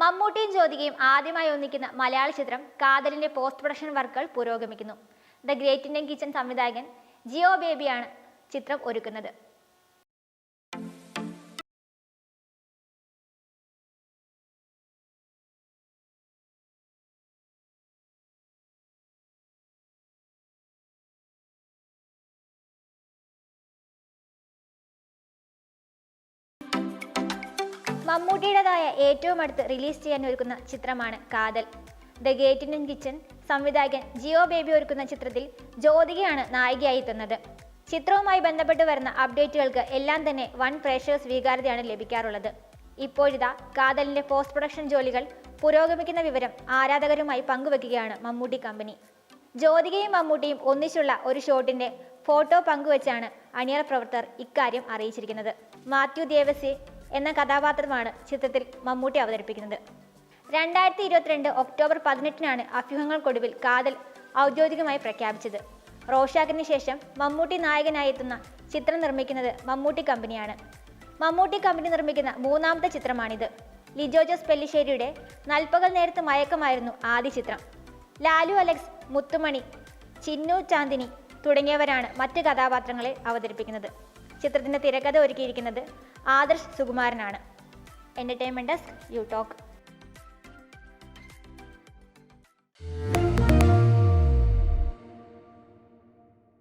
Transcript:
മമ്മൂട്ടിയും ജ്യോതികയും ആദ്യമായി ഒന്നിക്കുന്ന മലയാള ചിത്രം കാതലിന്റെ പോസ്റ്റ് പ്രൊഡക്ഷൻ വർക്കുകൾ പുരോഗമിക്കുന്നു. ദ ഗ്രേറ്റ് ഇന്ത്യൻ കിച്ചൺ സംവിധായകൻ ജിയോ ബേബിയാണ് ചിത്രം ഒരുക്കുന്നത്. മമ്മൂട്ടിയുടേതായ ഏറ്റവും അടുത്ത് റിലീസ് ചെയ്യാൻ ഒരുക്കുന്ന ചിത്രമാണ് കാതൽ. ദ ഗ്രേറ്റ് ഇന്ത്യൻ കിച്ചൺ സംവിധായകൻ ജിയോ ബേബി ഒരുക്കുന്ന ചിത്രത്തിൽ ജ്യോതികയാണ് നായികയായി എത്തുന്നത്. ചിത്രവുമായി ബന്ധപ്പെട്ട് വരുന്ന അപ്ഡേറ്റുകൾക്ക് എല്ലാം തന്നെ വൻ പ്രേക്ഷക സ്വീകാര്യതയാണ് ലഭിക്കാറുള്ളത്. ഇപ്പോഴിതാ കാതലിന്റെ പോസ്റ്റ് പ്രൊഡക്ഷൻ ജോലികൾ പുരോഗമിക്കുന്ന വിവരം ആരാധകരുമായി പങ്കുവെക്കുകയാണ് മമ്മൂട്ടി കമ്പനി. ജ്യോതികയും മമ്മൂട്ടിയും ഒന്നിച്ചുള്ള ഒരു ഷോട്ടിന്റെ ഫോട്ടോ പങ്കുവച്ചാണ് അണിയറ പ്രവർത്തകർ ഇക്കാര്യം അറിയിച്ചിരിക്കുന്നത്. മാത്യു ദേവസി എന്ന കഥാപാത്രമാണ് ചിത്രത്തിൽ മമ്മൂട്ടി അവതരിപ്പിക്കുന്നത്. 2022 ഒക്ടോബർ 18 അഭ്യൂഹങ്ങൾക്കൊടുവിൽ കാതൽ ഔദ്യോഗികമായി പ്രഖ്യാപിച്ചത്. റോഷാക്കിന് ശേഷം മമ്മൂട്ടി നായകനായി എത്തുന്ന ചിത്രം നിർമ്മിക്കുന്നത് മമ്മൂട്ടി കമ്പനിയാണ്. മമ്മൂട്ടി കമ്പനി നിർമ്മിക്കുന്ന മൂന്നാമത്തെ ചിത്രമാണിത്. ലിജോ ജോസ് പെല്ലിശ്ശേരിയുടെ നൽപകൽ നേരത്ത് മയക്കമായിരുന്നു ആദ്യ ചിത്രം. ലാലു അലക്സ്, മുത്തുമണി, ചിന്നു ചാന്ദിനി തുടങ്ങിയവരാണ് മറ്റ് കഥാപാത്രങ്ങളെ അവതരിപ്പിക്കുന്നത്. ചിത്രത്തിന്റെ തിരക്കഥ ഒരുക്കിയിരിക്കുന്നത് ആദർശ് സുകുമാരനാണ്. Entertainment desk, U talk.